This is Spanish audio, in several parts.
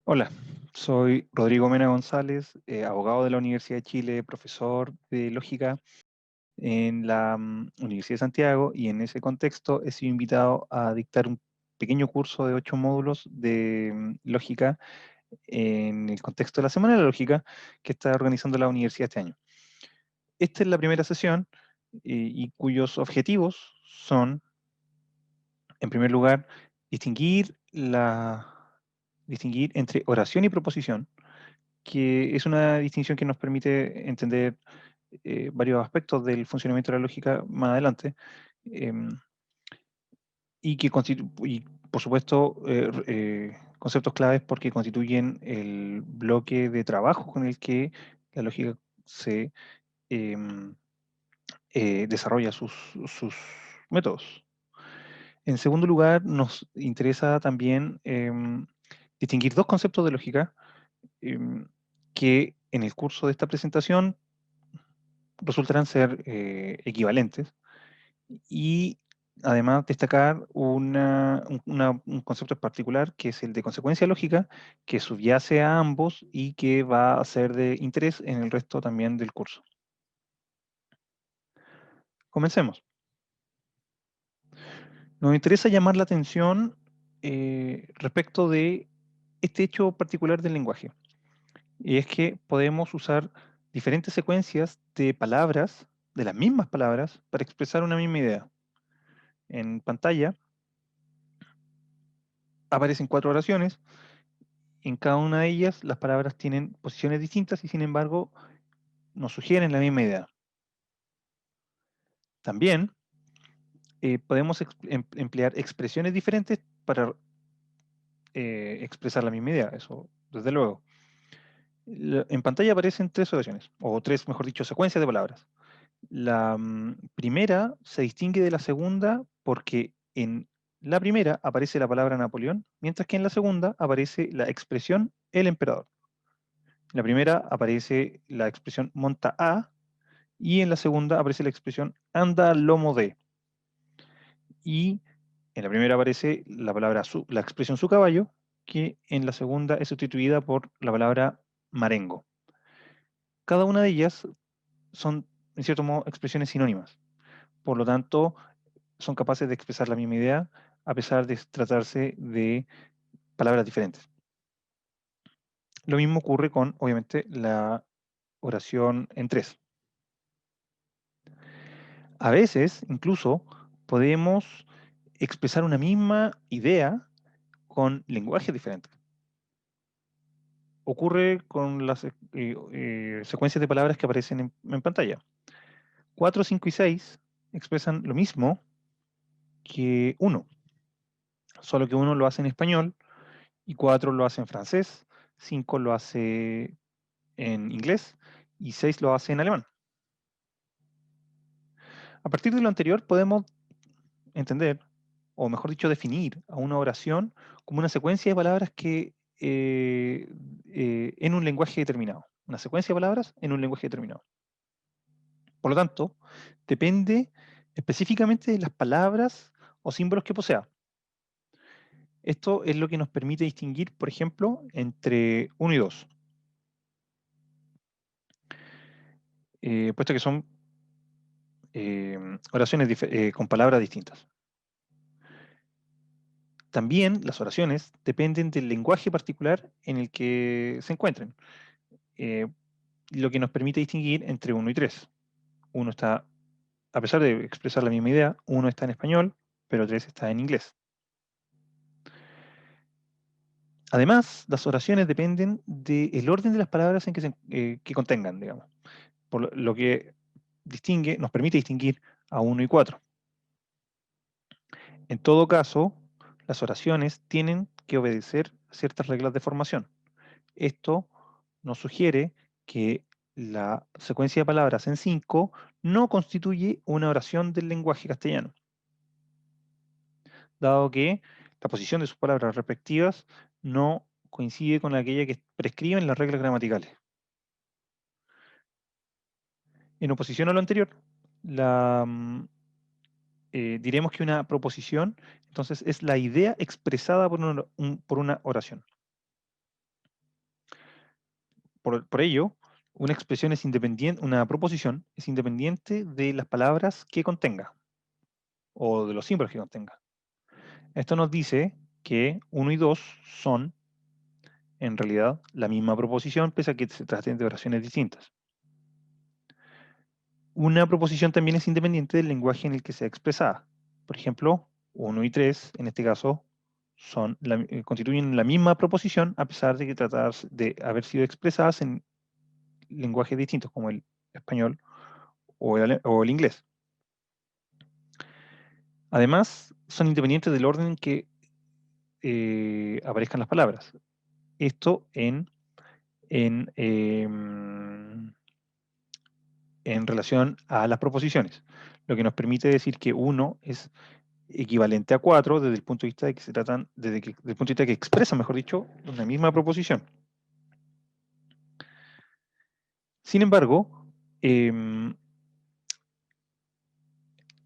Hola, soy Rodrigo Mena González, abogado de la Universidad de Chile, profesor de lógica en la Universidad de Santiago, y en ese contexto he sido invitado a dictar un pequeño curso de 8 módulos de lógica en el contexto de la Semana de la Lógica que está organizando la universidad este año. Esta es la primera sesión y cuyos objetivos son, en primer lugar, distinguir entre oración y proposición, que es una distinción que nos permite entender varios aspectos del funcionamiento de la lógica más adelante, em, y por supuesto, conceptos claves porque constituyen el bloque de trabajo con el que la lógica se em, desarrolla sus métodos. En segundo lugar, nos interesa también distinguir dos conceptos de lógica em, que en el curso de esta presentación resultarán ser equivalentes, y además destacar un concepto en particular que es el de consecuencia lógica, que subyace a ambos y que va a ser de interés en el resto también del curso. Comencemos. Nos interesa llamar la atención respecto de este hecho particular del lenguaje, y es que podemos usar diferentes secuencias de palabras, de las mismas palabras, para expresar una misma idea. En pantalla aparecen 4 oraciones. En cada una de ellas las palabras tienen posiciones distintas y sin embargo nos sugieren la misma idea. También podemos emplear expresiones diferentes para expresar la misma idea, eso desde luego. En pantalla aparecen 3 oraciones, o tres, mejor dicho, secuencias de palabras. La primera se distingue de la segunda porque en la primera aparece la palabra Napoleón, mientras que en la segunda aparece la expresión el emperador. En la primera aparece la expresión monta a, y en la segunda aparece la expresión anda al lomo de. Y en la primera aparece la expresión su caballo, que en la segunda es sustituida por la palabra marengo. Cada una de ellas son, en cierto modo, expresiones sinónimas. Por lo tanto, son capaces de expresar la misma idea a pesar de tratarse de palabras diferentes. Lo mismo ocurre con, obviamente, la oración en tres. A veces, incluso, podemos expresar una misma idea con lenguajes diferentes. Ocurre con las secuencias de palabras que aparecen en pantalla. 4, 5 y 6 expresan lo mismo que 1, solo que 1 lo hace en español y 4 lo hace en francés, 5 lo hace en inglés y 6 lo hace en alemán. A partir de lo anterior podemos entender, o mejor dicho, definir a una oración como una secuencia de palabras que en un lenguaje determinado. Una secuencia de palabras en un lenguaje determinado. Por lo tanto, depende específicamente de las palabras o símbolos que posea. Esto es lo que nos permite distinguir, por ejemplo, entre 1 y 2, puesto que son oraciones con palabras distintas. También las oraciones dependen del lenguaje particular en el que se encuentren, eh, lo que nos permite distinguir entre 1 y 3. Uno está, a pesar de expresar la misma idea, uno está en español, pero 3 está en inglés. Además, las oraciones dependen del orden de las palabras que contengan, digamos, por lo que nos permite distinguir a 1 y 4. En todo caso, las oraciones tienen que obedecer ciertas reglas de formación. Esto nos sugiere que la secuencia de palabras en 5 no constituye una oración del lenguaje castellano, dado que la posición de sus palabras respectivas no coincide con aquella que prescriben las reglas gramaticales. En oposición a lo anterior, diremos que una proposición, entonces, es la idea expresada por una oración. Por ello, una expresión es independiente, una proposición es independiente de las palabras que contenga o de los símbolos que contenga. Esto nos dice que 1 y 2 son, en realidad, la misma proposición, pese a que se traten de oraciones distintas. Una proposición también es independiente del lenguaje en el que sea expresada. Por ejemplo, 1 y 3, en este caso, constituyen la misma proposición, a pesar de que tratarse de haber sido expresadas en lenguajes distintos, como el español o el inglés. Además, son independientes del orden en que aparezcan las palabras. Esto en, en relación a las proposiciones, lo que nos permite decir que 1 es equivalente a 4 desde el punto de vista de que se tratan, desde el punto de vista de que expresan, mejor dicho, una misma proposición. Sin embargo,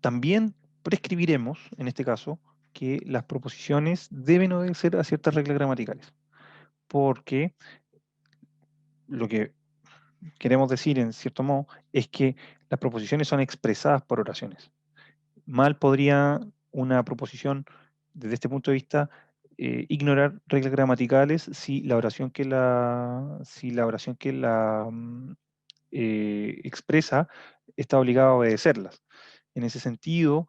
también prescribiremos, en este caso, que las proposiciones deben obedecer a ciertas reglas gramaticales, porque lo que queremos decir, en cierto modo, es que las proposiciones son expresadas por oraciones. Mal podría una proposición, desde este punto de vista, ignorar reglas gramaticales si la oración que expresa está obligada a obedecerlas. En ese sentido,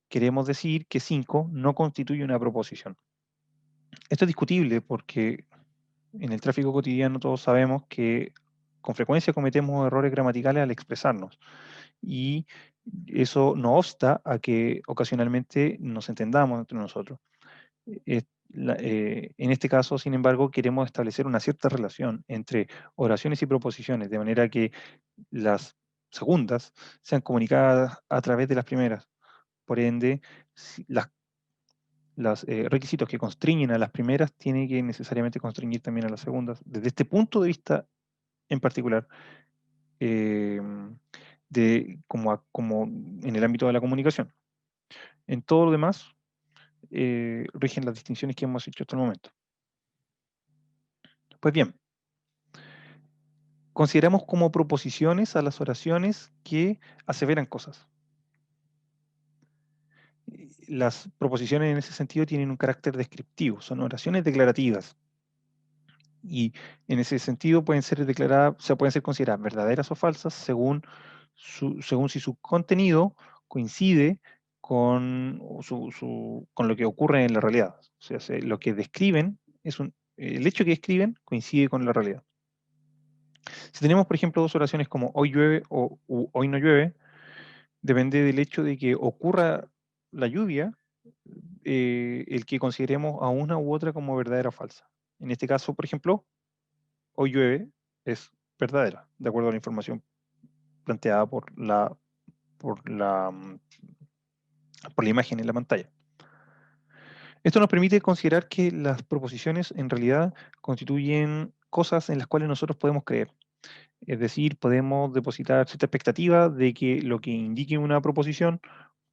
queremos decir que 5 no constituye una proposición. Esto es discutible porque en el tráfico cotidiano todos sabemos que con frecuencia cometemos errores gramaticales al expresarnos y eso no obsta a que ocasionalmente nos entendamos entre nosotros. En este caso, sin embargo, queremos establecer una cierta relación entre oraciones y proposiciones, de manera que las segundas sean comunicadas a través de las primeras. Por ende, los requisitos que constriñen a las primeras tienen que necesariamente constriñir también a las segundas. Desde este punto de vista en particular, eh, como en el ámbito de la comunicación. En todo lo demás, rigen las distinciones que hemos hecho hasta el momento. Pues bien, consideramos como proposiciones a las oraciones que aseveran cosas. Las proposiciones en ese sentido tienen un carácter descriptivo, son oraciones declarativas. Y en ese sentido pueden ser declaradas, pueden ser consideradas verdaderas o falsas según si su contenido coincide con, con lo que ocurre en la realidad. O sea, lo que describen el hecho que describen coincide con la realidad. Si tenemos, por ejemplo, dos oraciones como hoy llueve o hoy no llueve, depende del hecho de que ocurra la lluvia, el que consideremos a una u otra como verdadera o falsa. En este caso, por ejemplo, hoy llueve es verdadera, de acuerdo a la información planteada por la, mm, por la imagen en la pantalla. Esto nos permite considerar que las proposiciones en realidad constituyen cosas en las cuales nosotros podemos creer. Es decir, podemos depositar cierta expectativa de que lo que indique una proposición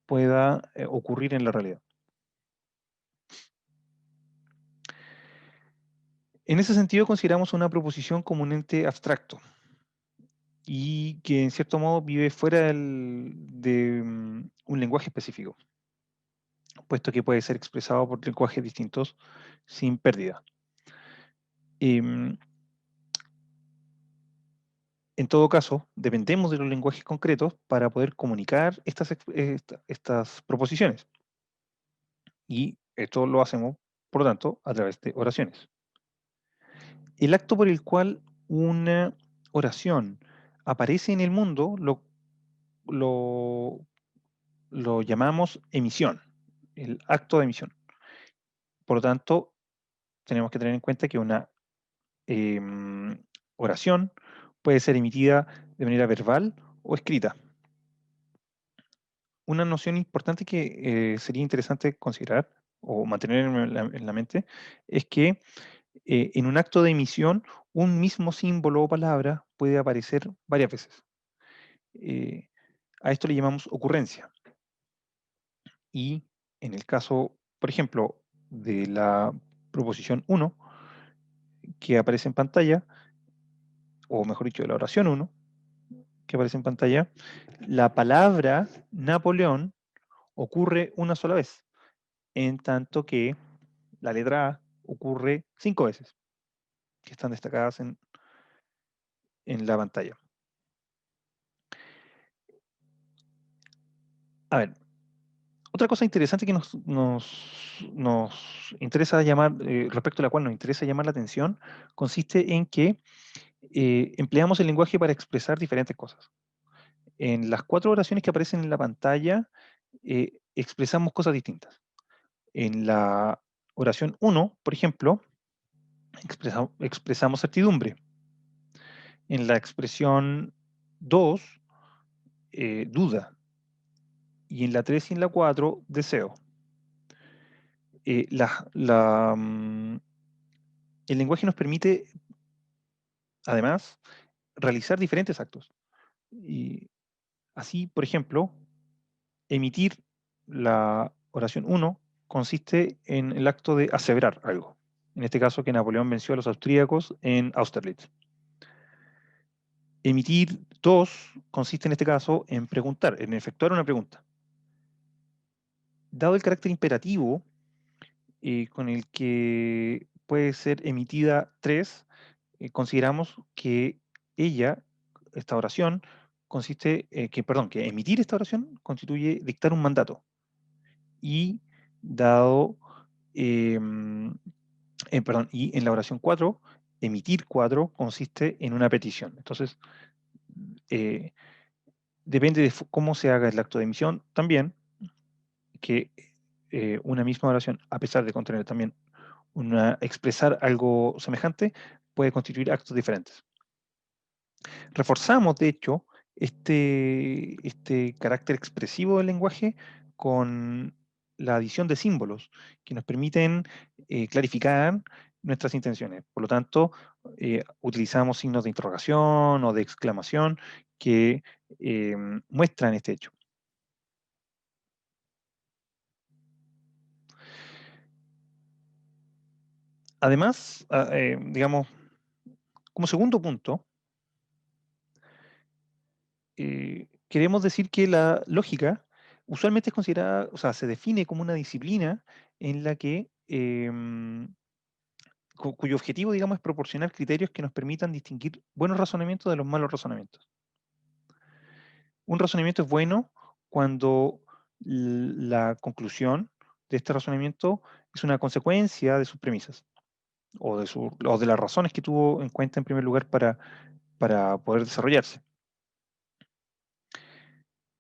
pueda ocurrir en la realidad. En ese sentido, consideramos una proposición como un ente abstracto y que en cierto modo vive fuera de un lenguaje específico, puesto que puede ser expresado por lenguajes distintos sin pérdida. Em, en todo caso, dependemos de los lenguajes concretos para poder comunicar estas proposiciones. Y esto lo hacemos, por lo tanto, a través de oraciones. El acto por el cual una oración aparece en el mundo lo, lo llamamos emisión, el acto de emisión. Por lo tanto, tenemos que tener en cuenta que una oración puede ser emitida de manera verbal o escrita. Una noción importante que sería interesante considerar o mantener en la mente es que en un acto de emisión un mismo símbolo o palabra puede aparecer varias veces. Eh, a esto le llamamos ocurrencia. Y en el caso, por ejemplo, de la proposición 1, que aparece en pantalla, o mejor dicho, de la oración 1, que aparece en pantalla, la palabra Napoleón ocurre una sola vez, en tanto que la letra A ocurre 5 veces, que están destacadas en la pantalla. A ver, otra cosa interesante que nos interesa llamar, respecto a la cual nos interesa llamar la atención, consiste en que empleamos el lenguaje para expresar diferentes cosas. En las 4 oraciones que aparecen en la pantalla, expresamos cosas distintas. En la oración 1, por ejemplo, expresamos certidumbre. En la expresión 2, duda. Y en la 3 y en la 4, deseo. El lenguaje nos permite, además, realizar diferentes actos. Y así, por ejemplo, emitir la oración 1 consiste en el acto de aseverar algo. En este caso, que Napoleón venció a los austríacos en Austerlitz. Emitir 2 consiste en este caso en preguntar, en efectuar una pregunta. Dado el carácter imperativo con el que puede ser emitida 3, consideramos que esta oración, que emitir esta oración constituye dictar un mandato. Y dado, y en la oración 4, emitir 4 consiste en una petición. Entonces, eh, depende de cómo se haga el acto de emisión también, que una misma oración, a pesar de contener también expresar algo semejante, puede constituir actos diferentes. Reforzamos, de hecho, este carácter expresivo del lenguaje con la adición de símbolos que nos permiten clarificar nuestras intenciones. Por lo tanto, utilizamos signos de interrogación o de exclamación que muestran este hecho. Además, digamos, como segundo punto, queremos decir que la lógica usualmente es considerada, o sea, se define como una disciplina en la que, cuyo objetivo, digamos, es proporcionar criterios que nos permitan distinguir buenos razonamientos de los malos razonamientos. Un razonamiento es bueno cuando la conclusión de este razonamiento es una consecuencia de sus premisas o de las razones que tuvo en cuenta en primer lugar para poder desarrollarse.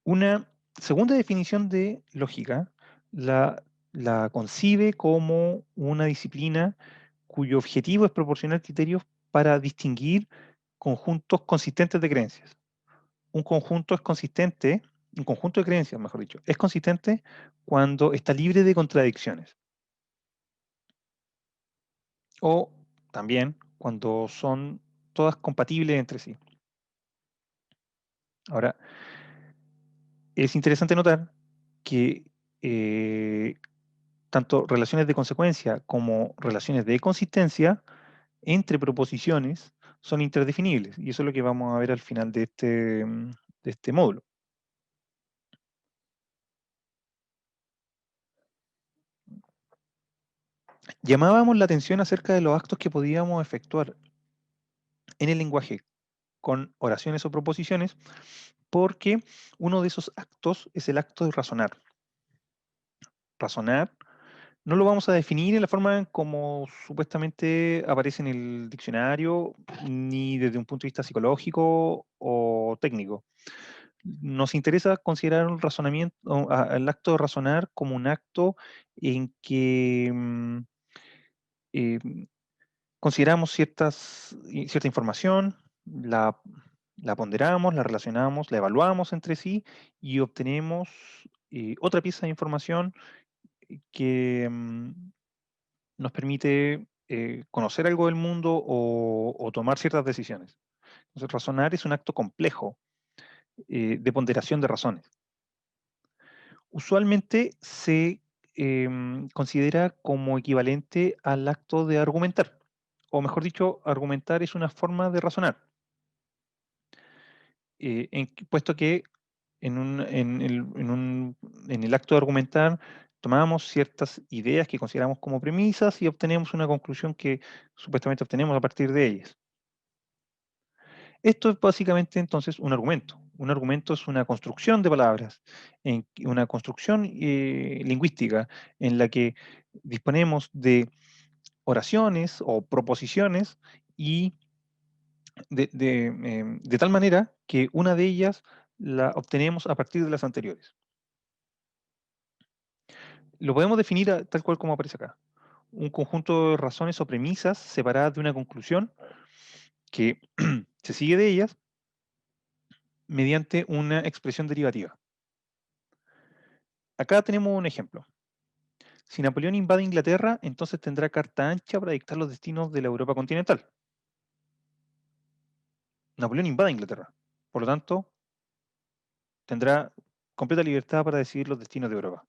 Una segunda definición de lógica la concibe como una disciplina cuyo objetivo es proporcionar criterios para distinguir conjuntos consistentes de creencias. Un conjunto es consistente, un conjunto de creencias, mejor dicho, es consistente cuando está libre de contradicciones. O también cuando son todas compatibles entre sí. Ahora, es interesante notar que tanto relaciones de consecuencia como relaciones de consistencia entre proposiciones son interdefinibles. Y eso es lo que vamos a ver al final de este módulo. Llamábamos la atención acerca de los actos que podíamos efectuar en el lenguaje con oraciones o proposiciones, porque uno de esos actos es el acto de razonar. Razonar no lo vamos a definir en la forma en como supuestamente aparece en el diccionario, ni desde un punto de vista psicológico o técnico. Nos interesa considerar un razonamiento, el acto de razonar como un acto en que eh, consideramos cierta información, la ponderamos, la relacionamos, la evaluamos entre sí y obtenemos otra pieza de información que nos permite conocer algo del mundo o tomar ciertas decisiones. Entonces, razonar es un acto complejo de ponderación de razones. Usualmente se considera como equivalente al acto de argumentar o mejor dicho, argumentar es una forma de razonar. Puesto que en el acto de argumentar tomamos ciertas ideas que consideramos como premisas y obtenemos una conclusión que supuestamente obtenemos a partir de ellas. Esto es básicamente entonces un argumento. Un argumento es una construcción de palabras, una construcción lingüística en la que disponemos de oraciones o proposiciones y de tal manera que una de ellas la obtenemos a partir de las anteriores. Lo podemos definir tal cual como aparece acá. Un conjunto de razones o premisas separadas de una conclusión que se sigue de ellas mediante una expresión derivativa. Acá tenemos un ejemplo. Si Napoleón invade Inglaterra, entonces tendrá carta ancha para dictar los destinos de la Europa continental. Napoleón invade Inglaterra. Por lo tanto, tendrá completa libertad para decidir los destinos de Europa.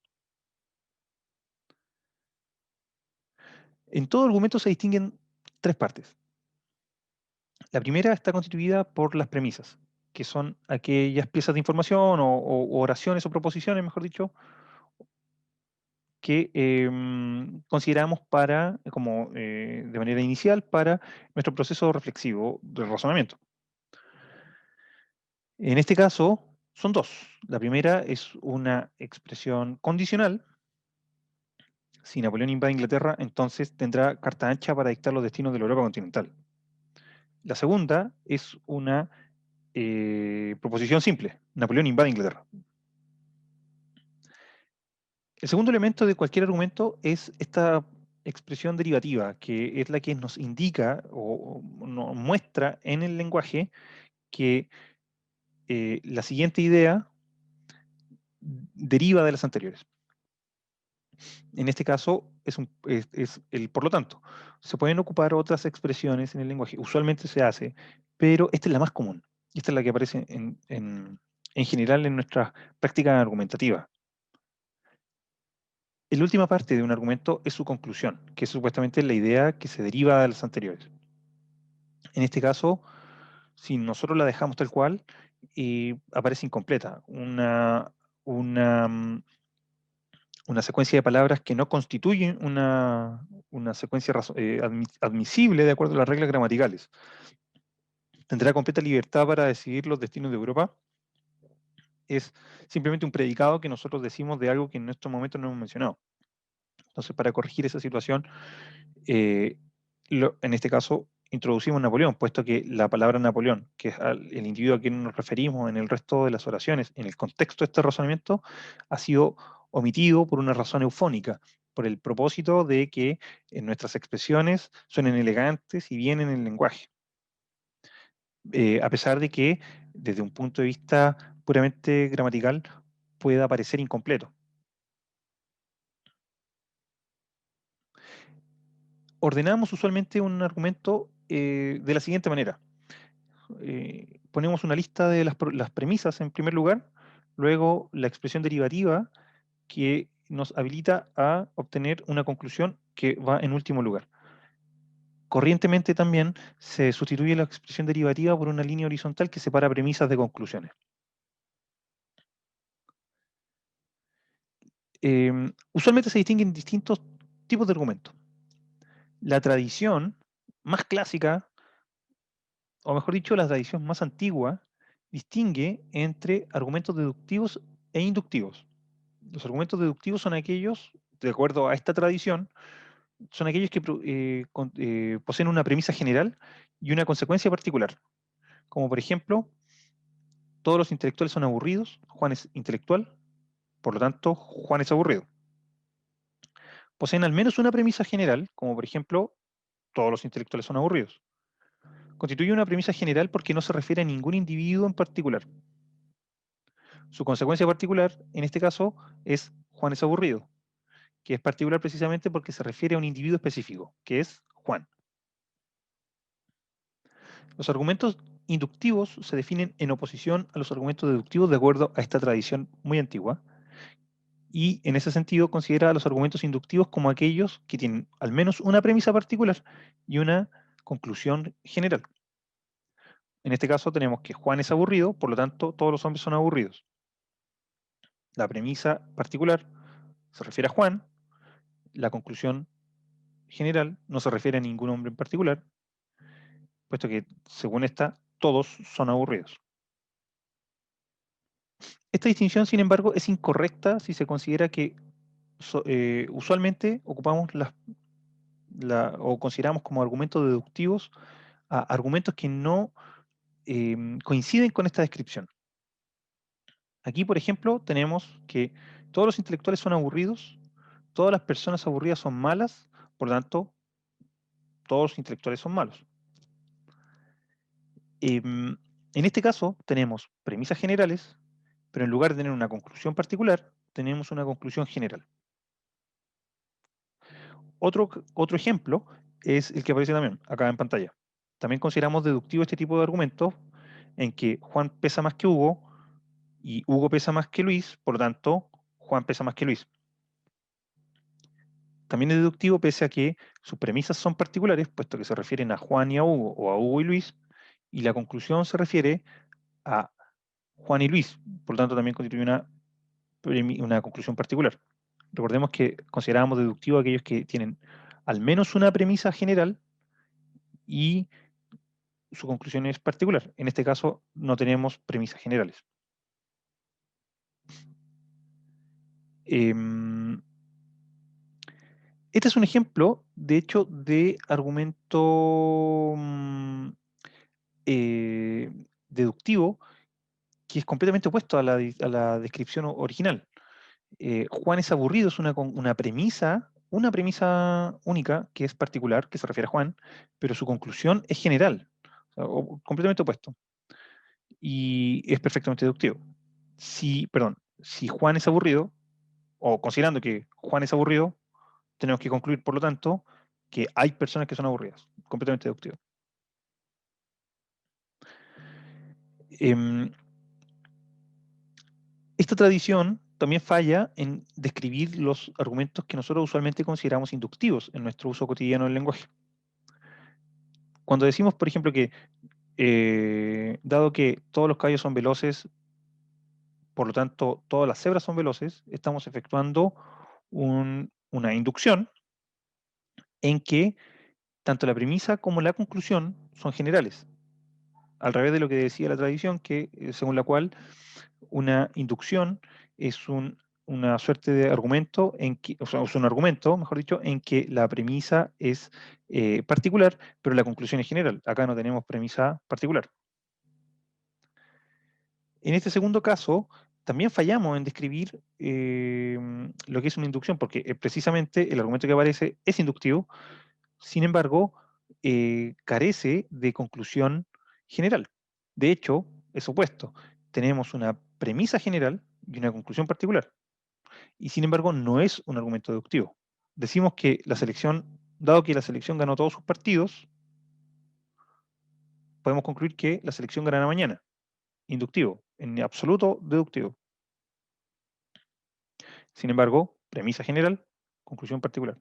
En todo argumento se distinguen tres partes. La primera está constituida por las premisas, que son aquellas piezas de información o oraciones o proposiciones, mejor dicho, que consideramos de manera inicial para nuestro proceso reflexivo de razonamiento. En este caso, son dos. La primera es una expresión condicional. Si Napoleón invade Inglaterra, entonces tendrá carta ancha para dictar los destinos de la Europa continental. La segunda es una proposición simple. Napoleón invade Inglaterra. El segundo elemento de cualquier argumento es esta expresión derivativa, que es la que nos indica o nos muestra en el lenguaje que la siguiente idea deriva de las anteriores. En este caso, es el por lo tanto. Se pueden ocupar otras expresiones en el lenguaje, usualmente se hace, pero esta es la más común. Y esta es la que aparece en general en nuestra práctica argumentativa. La última parte de un argumento es su conclusión, que es supuestamente la idea que se deriva de las anteriores. En este caso, si nosotros la dejamos tal cual, aparece incompleta. Una secuencia de palabras que no constituyen una secuencia admisible de acuerdo a las reglas gramaticales. Tendrá completa libertad para decidir los destinos de Europa. Es simplemente un predicado que nosotros decimos de algo que en estos momentos no hemos mencionado. Entonces, para corregir esa situación, en este caso, introducimos Napoleón, puesto que la palabra Napoleón, que es el individuo a quien nos referimos en el resto de las oraciones, en el contexto de este razonamiento, ha sido omitido por una razón eufónica, por el propósito de que nuestras expresiones suenen elegantes y bien en el lenguaje. A pesar de que, desde un punto de vista puramente gramatical, pueda parecer incompleto. Ordenamos usualmente un argumento de la siguiente manera. Ponemos una lista de las premisas en primer lugar, luego la expresión derivativa que nos habilita a obtener una conclusión que va en último lugar. Corrientemente también se sustituye la expresión derivativa por una línea horizontal que separa premisas de conclusiones. Usualmente se distinguen distintos tipos de argumentos. La tradición más clásica, o mejor dicho, la tradición más antigua, distingue entre argumentos deductivos e inductivos. Los argumentos deductivos son aquellos, de acuerdo a esta tradición, son aquellos que poseen una premisa general y una consecuencia particular. Como por ejemplo, todos los intelectuales son aburridos, Juan es intelectual, por lo tanto, Juan es aburrido. Poseen al menos una premisa general, como por ejemplo, todos los intelectuales son aburridos. Constituye una premisa general porque no se refiere a ningún individuo en particular. Su consecuencia particular, en este caso, es Juan es aburrido, que es particular precisamente porque se refiere a un individuo específico, que es Juan. Los argumentos inductivos se definen en oposición a los argumentos deductivos de acuerdo a esta tradición muy antigua, y en ese sentido considera a los argumentos inductivos como aquellos que tienen al menos una premisa particular y una conclusión general. En este caso tenemos que Juan es aburrido, por lo tanto todos los hombres son aburridos. La premisa particular se refiere a Juan, la conclusión general no se refiere a ningún hombre en particular, puesto que, según esta, todos son aburridos. Esta distinción, sin embargo, es incorrecta si se considera que usualmente ocupamos o consideramos como argumentos deductivos a argumentos que no coinciden con esta descripción. Aquí, por ejemplo, tenemos que todos los intelectuales son aburridos, todas las personas aburridas son malas, por lo tanto, todos los intelectuales son malos. En este caso, tenemos premisas generales, pero en lugar de tener una conclusión particular, tenemos una conclusión general. Otro ejemplo es el que aparece también acá en pantalla. También consideramos deductivo este tipo de argumentos en que Juan pesa más que Hugo y Hugo pesa más que Luis, por lo tanto, Juan pesa más que Luis. También es deductivo pese a que sus premisas son particulares, puesto que se refieren a Juan y a Hugo, o a Hugo y Luis, y la conclusión se refiere a Juan y Luis, por lo tanto también constituye una conclusión particular. Recordemos que considerábamos deductivo aquellos que tienen al menos una premisa general y su conclusión es particular. En este caso no tenemos premisas generales. Este es un ejemplo, de hecho, de argumento deductivo que es completamente opuesto a la descripción original. Juan es aburrido es una premisa única que es particular, que se refiere a Juan, pero su conclusión es general, completamente opuesto. Y es perfectamente deductivo. Si Juan es aburrido, o considerando que Juan es aburrido, tenemos que concluir, por lo tanto, que hay personas que son aburridas. Completamente deductivo. Esta tradición también falla en describir los argumentos que nosotros usualmente consideramos inductivos en nuestro uso cotidiano del lenguaje. Cuando decimos, por ejemplo, que dado que todos los caballos son veloces, por lo tanto todas las cebras son veloces, estamos efectuando una inducción en que tanto la premisa como la conclusión son generales, al revés de lo que decía la tradición, que según la cual una inducción es una suerte de argumento, o sea, es un argumento, mejor dicho, en que la premisa es particular, pero la conclusión es general. Acá no tenemos premisa particular. En este segundo caso, también fallamos en describir lo que es una inducción, porque precisamente el argumento que aparece es inductivo, sin embargo, carece de conclusión general. De hecho, es opuesto. Tenemos una premisa general y una conclusión particular. Y sin embargo, no es un argumento deductivo. Decimos que la selección, dado que la selección ganó todos sus partidos, podemos concluir que la selección ganará mañana. Inductivo, en absoluto deductivo. Sin embargo, premisa general, conclusión particular.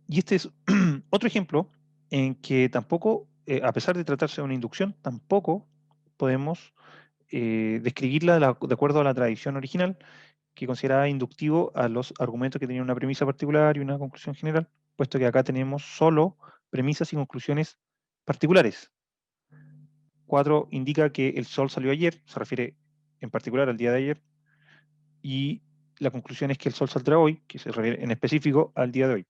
Y este es otro ejemplo en que tampoco, a pesar de tratarse de una inducción, tampoco podemos describirla de acuerdo a la tradición original, que consideraba inductivo a los argumentos que tenían una premisa particular y una conclusión general, puesto que acá tenemos solo premisas y conclusiones particulares. 4 indica que el sol salió ayer, se refiere en particular al día de ayer, y la conclusión es que el sol saldrá hoy, que se refiere en específico al día de hoy.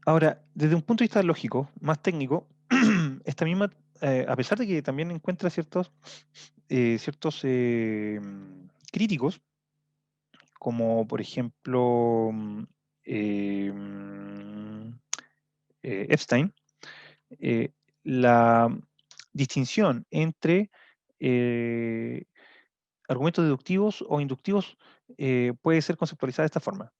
Ahora, desde un punto de vista lógico, más técnico, esta misma, a pesar de que también encuentra ciertos críticos, como por ejemplo Epstein, la distinción entre argumentos deductivos o inductivos puede ser conceptualizada de esta forma.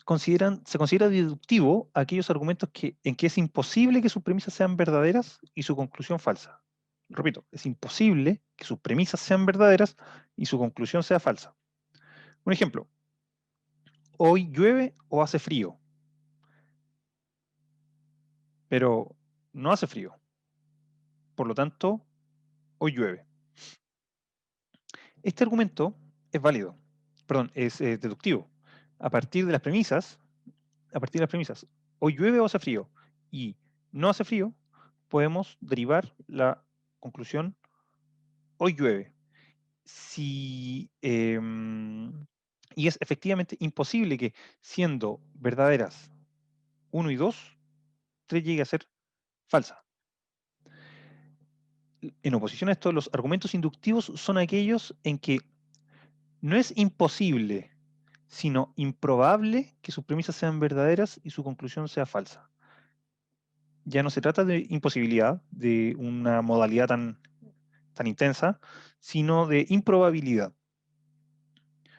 Se considera deductivo aquellos argumentos en que es imposible que sus premisas sean verdaderas y su conclusión falsa. Repito, es imposible que sus premisas sean verdaderas y su conclusión sea falsa. Un ejemplo, hoy llueve o hace frío, pero no hace frío. Por lo tanto, hoy llueve. Este argumento es válido, perdón, es deductivo. A partir de las premisas, a partir de las premisas, hoy llueve o hace frío y no hace frío, podemos derivar la conclusión hoy llueve. Si, y es efectivamente imposible que siendo verdaderas 1 y 2, 3 llegue a ser falsa. En oposición a esto, los argumentos inductivos son aquellos en que no es imposible, sino improbable que sus premisas sean verdaderas y su conclusión sea falsa. Ya no se trata de imposibilidad, de una modalidad tan intensa, sino de improbabilidad.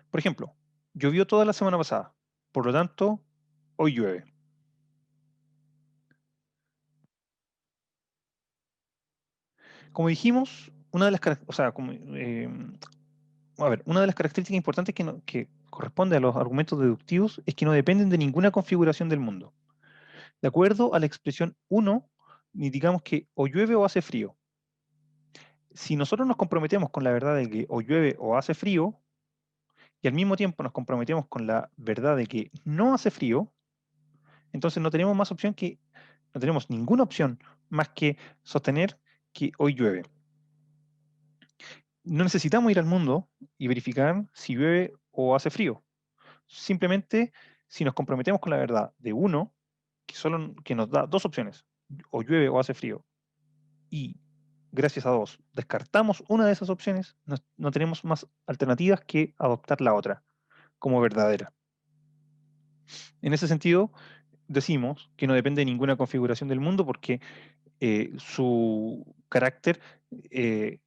Por ejemplo, llovió toda la semana pasada, por lo tanto, hoy llueve. Como dijimos, una de las, o sea, a ver, una de las características importantes que corresponde a los argumentos deductivos es que no dependen de ninguna configuración del mundo. De acuerdo a la expresión 1, indicamos que o llueve o hace frío. Si nosotros nos comprometemos con la verdad de que o llueve o hace frío, y al mismo tiempo nos comprometemos con la verdad de que no hace frío, entonces no tenemos más opción que, no tenemos ninguna opción más que sostener que hoy llueve. No necesitamos ir al mundo y verificar si llueve o hace frío. Simplemente, si nos comprometemos con la verdad de uno, que nos da dos opciones, o llueve o hace frío, y gracias a dos descartamos una de esas opciones, no tenemos más alternativas que adoptar la otra como verdadera. En ese sentido, decimos que no depende de ninguna configuración del mundo porque su carácter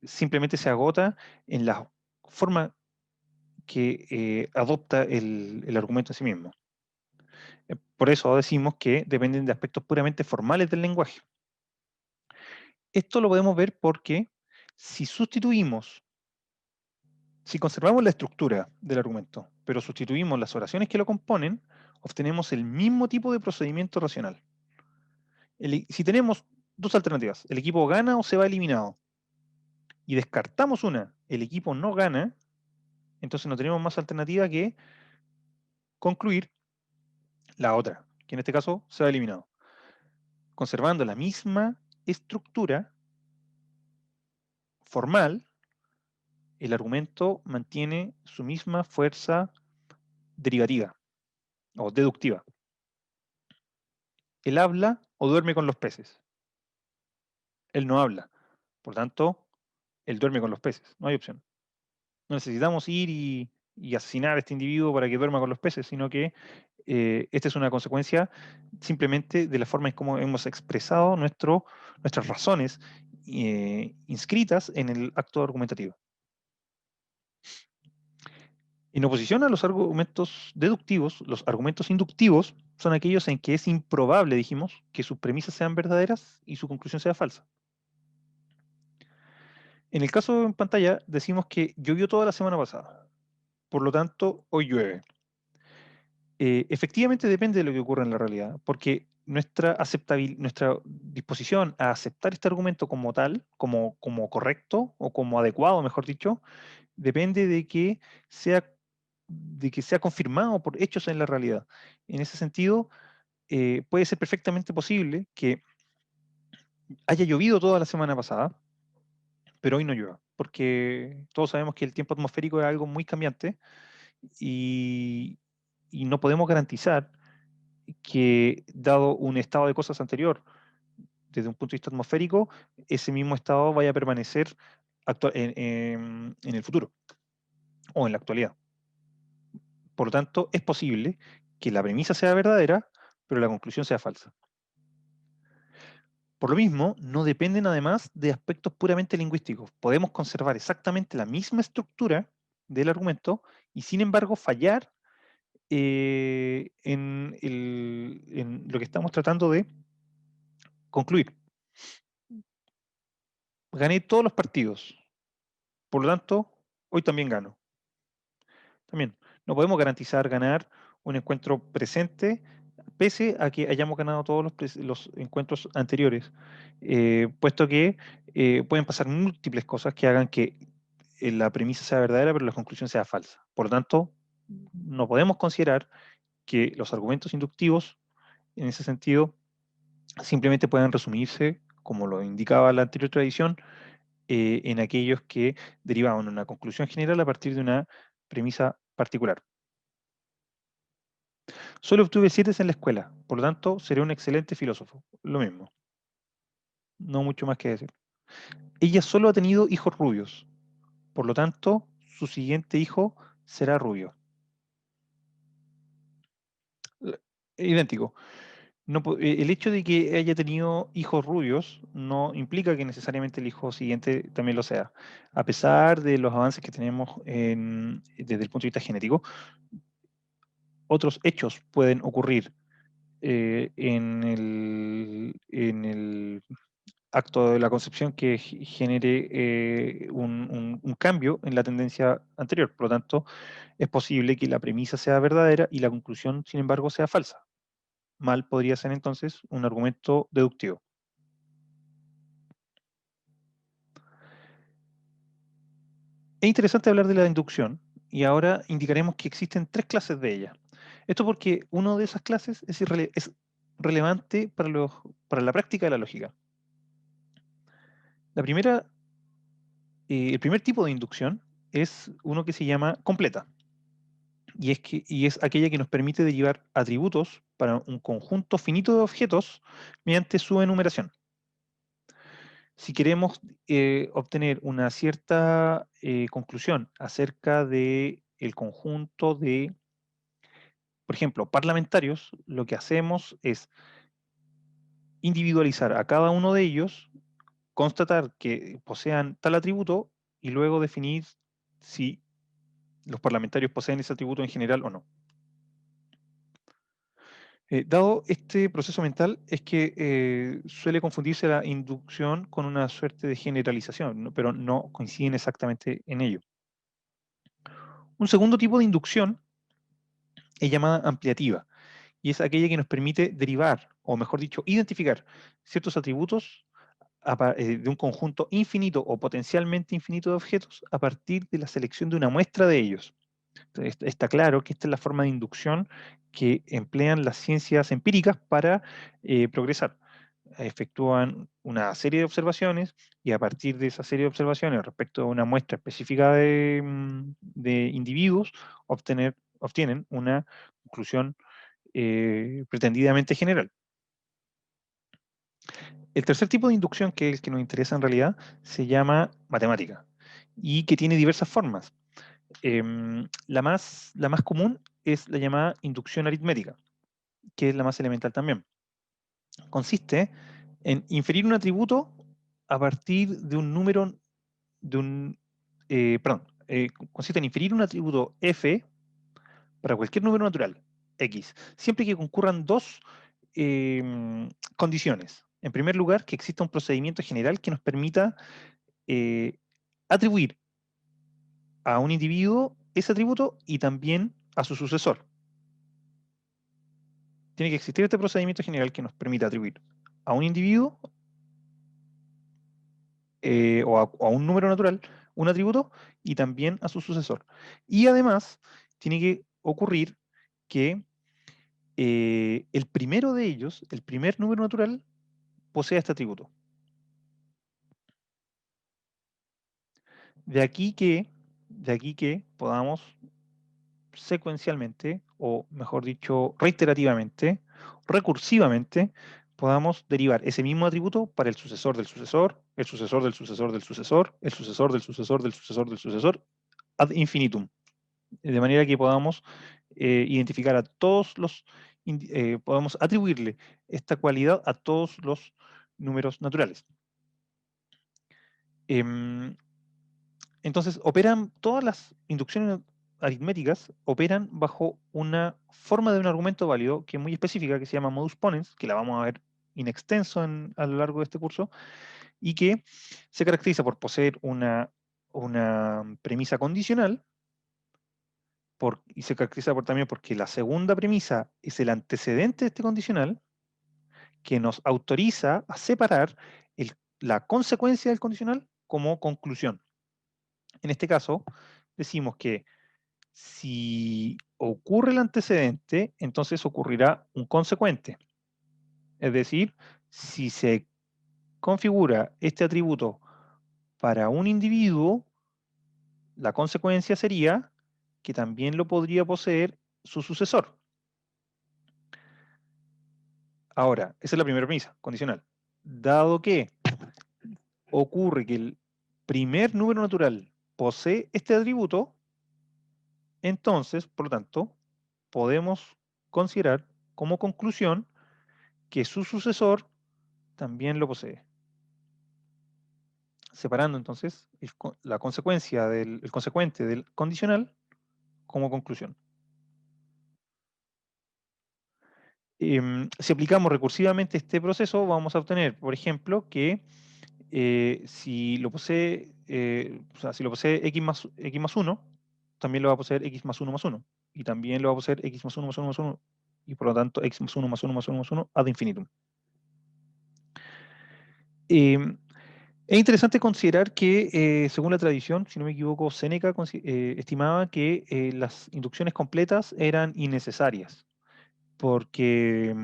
simplemente se agota en la forma que adopta el argumento en sí mismo. Por eso decimos que dependen de aspectos puramente formales del lenguaje. Esto lo podemos ver porque si sustituimos, si conservamos la estructura del argumento, pero sustituimos las oraciones que lo componen, obtenemos el mismo tipo de procedimiento racional. Si tenemos dos alternativas, el equipo gana o se va eliminado, y descartamos una, el equipo no gana, entonces no tenemos más alternativa que concluir la otra, que en este caso se va eliminado. Conservando la misma estructura formal, el argumento mantiene su misma fuerza derivativa o deductiva. Él habla o duerme con los peces. Él no habla. Por tanto, él duerme con los peces. No hay opción. No necesitamos ir y asesinar a este individuo para que duerma con los peces, sino que esta es una consecuencia simplemente de la forma en cómo hemos expresado nuestras razones inscritas en el acto argumentativo. En oposición a los argumentos deductivos, los argumentos inductivos son aquellos en que es improbable, dijimos, que sus premisas sean verdaderas y su conclusión sea falsa. En el caso en pantalla decimos que llovió toda la semana pasada, por lo tanto hoy llueve. Efectivamente depende de lo que ocurra en la realidad, porque nuestra disposición a aceptar este argumento como tal, como correcto o como adecuado, mejor dicho, depende sea, de que sea confirmado por hechos en la realidad. En ese sentido, puede ser perfectamente posible que haya llovido toda la semana pasada, pero hoy no llueva, porque todos sabemos que el tiempo atmosférico es algo muy cambiante y, y no podemos garantizar que, dado un estado de cosas anterior, desde un punto de vista atmosférico, ese mismo estado vaya a permanecer en el futuro o en la actualidad. Por lo tanto, es posible que la premisa sea verdadera, pero la conclusión sea falsa. Por lo mismo, no dependen además de aspectos puramente lingüísticos. Podemos conservar exactamente la misma estructura del argumento y sin embargo fallar en lo que estamos tratando de concluir. Gané todos los partidos, por lo tanto, hoy también gano. También, no podemos garantizar ganar un encuentro presente, pese a que hayamos ganado todos los encuentros anteriores, puesto que pueden pasar múltiples cosas que hagan que la premisa sea verdadera, pero la conclusión sea falsa. Por lo tanto, no podemos considerar que los argumentos inductivos, en ese sentido, simplemente puedan resumirse, como lo indicaba la anterior tradición, en aquellos que derivaban una conclusión general a partir de una premisa particular. Solo obtuve 7 en la escuela, por lo tanto, seré un excelente filósofo. Lo mismo, no mucho más que decir. Ella solo ha tenido hijos rubios, por lo tanto, su siguiente hijo será rubio. Eh, Idéntico. No, el hecho de que haya tenido hijos rubios no implica que necesariamente el hijo siguiente también lo sea. A pesar de los avances que tenemos desde el punto de vista genético, otros hechos pueden ocurrir en el acto de la concepción que genere un cambio en la tendencia anterior. Por lo tanto, es posible que la premisa sea verdadera y la conclusión, sin embargo, sea falsa. Mal podría ser entonces un argumento deductivo. Es interesante hablar de la inducción y ahora indicaremos que existen 3 clases de ella. Esto porque una de esas clases es relevante para la práctica de la lógica. La primera, el primer tipo de inducción es uno que se llama completa, y es aquella que nos permite derivar atributos para un conjunto finito de objetos mediante su enumeración. Si queremos obtener una cierta conclusión acerca del conjunto de, por ejemplo, parlamentarios, lo que hacemos es individualizar a cada uno de ellos, constatar que posean tal atributo y luego definir si los parlamentarios poseen ese atributo en general o no. Dado este proceso mental, es que suele confundirse la inducción con una suerte de generalización, ¿no? Pero no coinciden exactamente en ello. Un segundo tipo de inducción es llamada ampliativa, y es aquella que nos permite derivar, o mejor dicho, identificar ciertos atributos de un conjunto infinito o potencialmente infinito de objetos a partir de la selección de una muestra de ellos. Entonces, está claro que esta es la forma de inducción que emplean las ciencias empíricas para progresar. Efectúan una serie de observaciones y a partir de esa serie de observaciones respecto a una muestra específica de individuos, obtienen una conclusión pretendidamente general. El tercer tipo de inducción, que es el que nos interesa en realidad, se llama matemática y que tiene diversas formas. La más común es la llamada inducción aritmética, que es la más elemental también. Consiste en inferir un atributo a partir de un número, de un, perdón, consiste en inferir un atributo f para cualquier número natural, x, siempre que concurran dos condiciones. En primer lugar, que exista un procedimiento general que nos permita eh, atribuir a un individuo ese atributo y también a su sucesor. Tiene que existir este procedimiento general que nos permita atribuir a un individuo o a un número natural un atributo y también a su sucesor. Y además, tiene que ocurrir que el primero de ellos, el primer número natural, posea este atributo. De aquí que, de aquí que podamos secuencialmente, o mejor dicho, reiterativamente, recursivamente, podamos derivar ese mismo atributo para el sucesor del sucesor, el sucesor del sucesor del sucesor, el sucesor del sucesor del sucesor del sucesor, ad infinitum. De manera que podamos identificar a todos podamos atribuirle esta cualidad a todos los números naturales. Em, Entonces, operan todas las inducciones aritméticas, operan bajo una forma de un argumento válido que es muy específica, que se llama modus ponens, que la vamos a ver in extenso a lo largo de este curso, y que se caracteriza por poseer una premisa condicional y se caracteriza también porque la segunda premisa es el antecedente de este condicional que nos autoriza a separar la consecuencia del condicional como conclusión. En este caso, decimos que si ocurre el antecedente, entonces ocurrirá un consecuente. Es decir, si se configura este atributo para un individuo, la consecuencia sería que también lo podría poseer su sucesor. Ahora, esa es la primera premisa, condicional. Dado que ocurre que el primer número natural posee este atributo, entonces, por lo tanto, podemos considerar como conclusión que su sucesor también lo posee. Separando entonces la consecuencia el consecuente del condicional como conclusión. Si aplicamos recursivamente este proceso, vamos a obtener, por ejemplo, que si lo posee, o sea, si lo posee x más 1, también lo va a poseer x más 1 más 1. Y también lo va a poseer x más 1 más 1 más 1. Y por lo tanto, x más 1 más 1 más 1 más 1 ad infinitum. Eh, es interesante considerar que, según la tradición, si no me equivoco, Séneca estimaba que las inducciones completas eran innecesarias, porque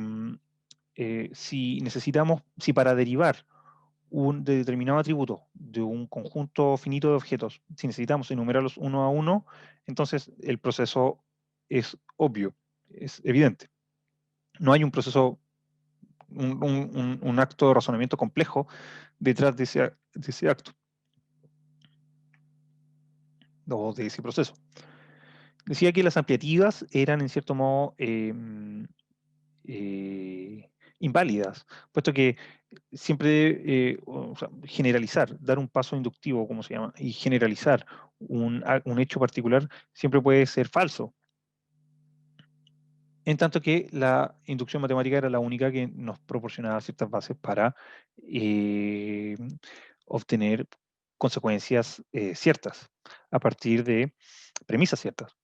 si para derivar un determinado atributo de un conjunto finito de objetos, si necesitamos enumerarlos uno a uno, entonces el proceso es obvio, es evidente. No hay un proceso, un acto de razonamiento complejo detrás de ese acto o de ese proceso. Decía que las ampliativas eran en cierto modo inválidas, puesto que siempre, o sea, generalizar, dar un paso inductivo, como se llama, y generalizar un hecho particular siempre puede ser falso. En tanto que la inducción matemática era la única que nos proporcionaba ciertas bases para eh, obtener consecuencias ciertas a partir de premisas ciertas.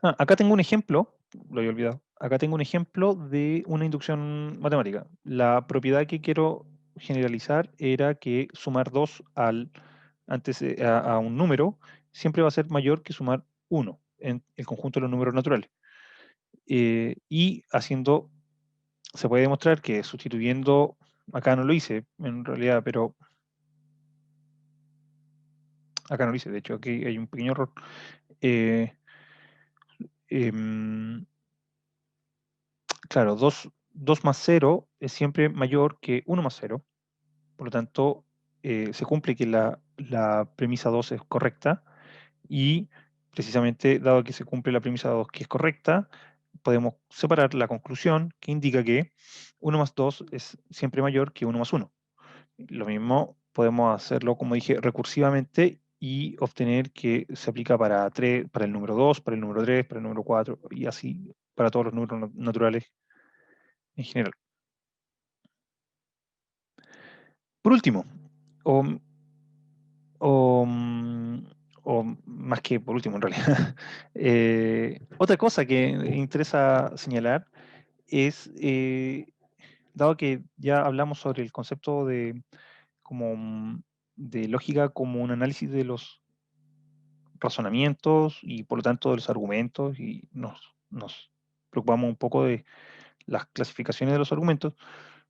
Acá tengo un ejemplo, lo había olvidado. Acá tengo un ejemplo de una inducción matemática. La propiedad que quiero generalizar era que sumar 2 a un número siempre va a ser mayor que sumar 1 en el conjunto de los números naturales. Y se puede demostrar que sustituyendo, acá no lo hice en realidad, pero acá no lo hice, de hecho aquí hay un pequeño error. Eh, em, Claro, 2 más 0 es siempre mayor que 1 más 0, por lo tanto, se cumple que la premisa 2 es correcta y precisamente, dado que se cumple la premisa 2 que es correcta, podemos separar la conclusión que indica que 1 más 2 es siempre mayor que 1 más 1. Lo mismo podemos hacerlo, como dije, recursivamente y obtener que se aplica para el número 2, para el número 3, para el número 4 y así para todos los números naturales en general. Por último, o, o, o más que por último en realidad, otra cosa que interesa señalar es, dado que ya hablamos sobre el concepto de lógica como un análisis de los razonamientos y por lo tanto de los argumentos y nos preocupamos un poco de las clasificaciones de los argumentos,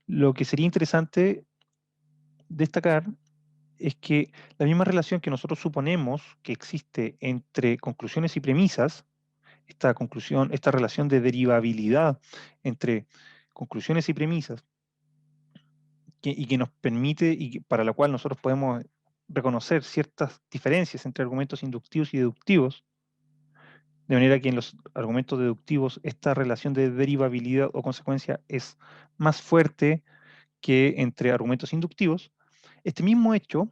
lo que sería interesante destacar es que la misma relación que nosotros suponemos que existe entre conclusiones y premisas, esta relación de derivabilidad entre conclusiones y premisas, y que nos permite, para la cual nosotros podemos reconocer ciertas diferencias entre argumentos inductivos y deductivos, de manera que en los argumentos deductivos esta relación de derivabilidad o consecuencia es más fuerte que entre argumentos inductivos. Este mismo hecho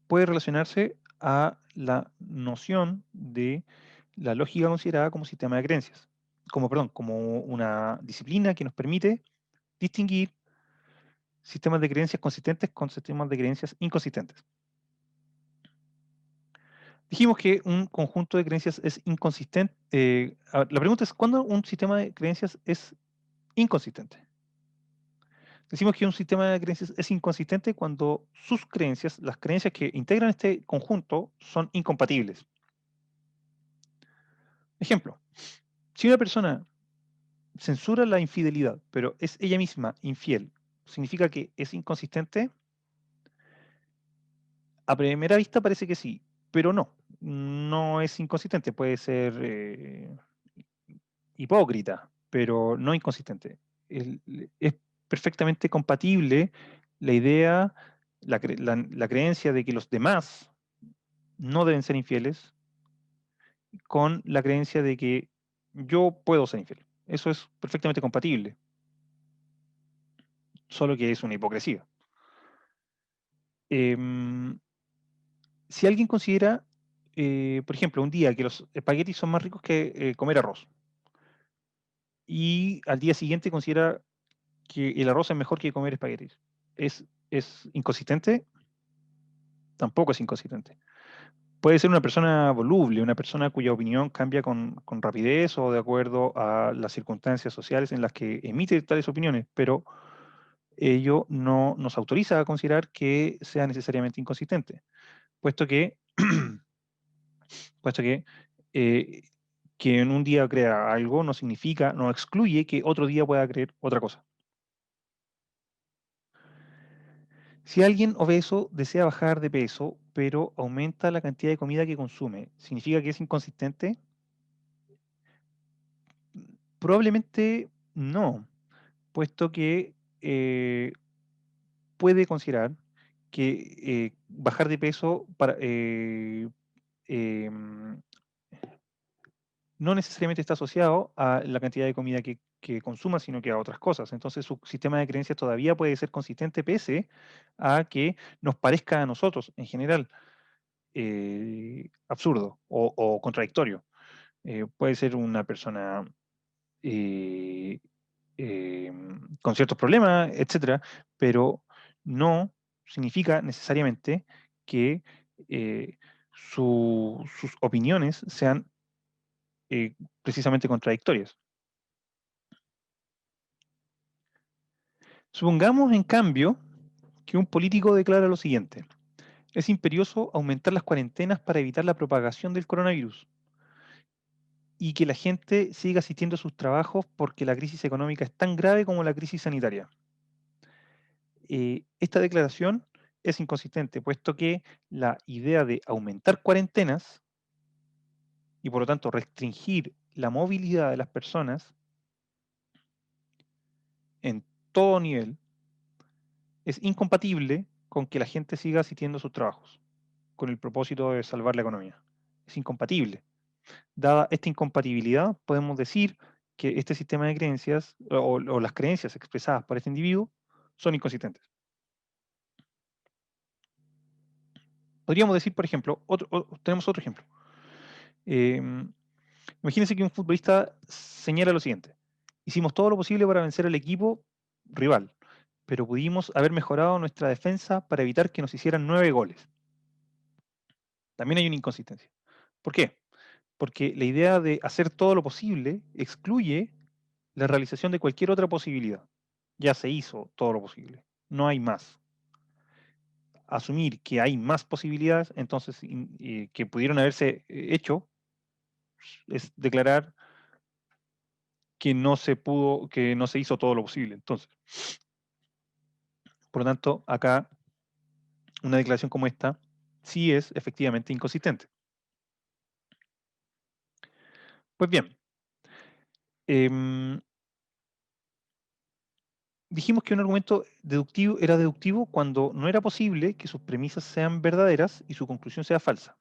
puede relacionarse a la noción de la lógica considerada como sistema de creencias, como una disciplina que nos permite distinguir sistemas de creencias consistentes con sistemas de creencias inconsistentes. Dijimos que un conjunto de creencias es inconsistente. La pregunta es, ¿cuándo un sistema de creencias es inconsistente? Decimos que un sistema de creencias es inconsistente cuando sus creencias, las creencias que integran este conjunto, son incompatibles. Ejemplo, si una persona censura la infidelidad, pero es ella misma infiel, ¿significa que es inconsistente? A primera vista parece que sí, pero no. No es inconsistente, puede ser hipócrita, pero no inconsistente. Es perfectamente compatible la idea, la creencia de que los demás no deben ser infieles con la creencia de que yo puedo ser infiel. Eso es perfectamente compatible, solo que es una hipocresía. Em, si alguien considera, por ejemplo, un día que los espaguetis son más ricos que comer arroz, y al día siguiente considera que el arroz es mejor que comer espaguetis, ¿es inconsistente? Tampoco es inconsistente. Puede ser una persona voluble, una persona cuya opinión cambia con rapidez o de acuerdo a las circunstancias sociales en las que emite tales opiniones, pero ello no nos autoriza a considerar que sea necesariamente inconsistente, puesto que, puesto eh, que en un día crea algo no significa, no excluye que otro día pueda creer otra cosa. Si alguien obeso desea bajar de peso, pero aumenta la cantidad de comida que consume, ¿significa que es inconsistente? Probablemente no, puesto que puede considerar que bajar de peso em, no necesariamente está asociado a la cantidad de comida que consuma, sino que a otras cosas. Entonces su sistema de creencias todavía puede ser consistente pese a que nos parezca a nosotros en general absurdo o contradictorio. Puede ser una persona eh, con ciertos problemas, etcétera, pero no significa necesariamente que eh, sus opiniones sean precisamente contradictorias. Supongamos, en cambio, que un político declara lo siguiente: es imperioso aumentar las cuarentenas para evitar la propagación del coronavirus y que la gente siga asistiendo a sus trabajos porque la crisis económica es tan grave como la crisis sanitaria. Esta declaración es inconsistente, puesto que la idea de aumentar cuarentenas y por lo tanto restringir la movilidad de las personas en todo nivel es incompatible con que la gente siga asistiendo a sus trabajos, con el propósito de salvar la economía. Es incompatible. Dada esta incompatibilidad, podemos decir que este sistema de creencias o las creencias expresadas por este individuo son inconsistentes. Podríamos decir, por ejemplo, tenemos otro ejemplo. Imagínense que un futbolista señala lo siguiente: hicimos todo lo posible para vencer al equipo rival, pero pudimos haber mejorado nuestra defensa para evitar que nos hicieran 9 goles. También hay una inconsistencia. ¿Por qué? Porque la idea de hacer todo lo posible excluye la realización de cualquier otra posibilidad. Ya se hizo todo lo posible, no hay más. Asumir que hay más posibilidades, entonces, que pudieron haberse hecho, es declarar que no se pudo, que no se hizo todo lo posible. Entonces, por lo tanto, acá una declaración como esta sí es efectivamente inconsistente. Pues bien, em, dijimos que un argumento deductivo era deductivo cuando no era posible que sus premisas sean verdaderas y su conclusión sea falsa.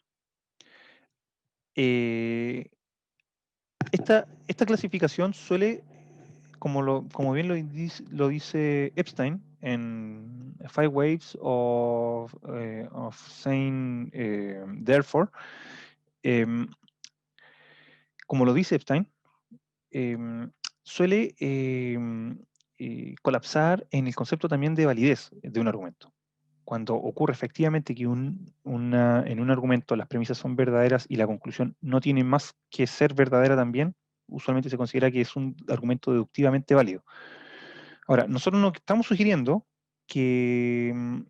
Eh, esta clasificación suele, como bien lo dice Epstein en Five Waves of Saying Therefore, em, como lo dice Epstein, suele colapsar en el concepto también de validez de un argumento. cuando ocurre efectivamente que en un argumento las premisas son verdaderas y la conclusión no tiene más que ser verdadera también, usualmente se considera que es un argumento deductivamente válido. Ahora, nosotros nos estamos sugiriendo que,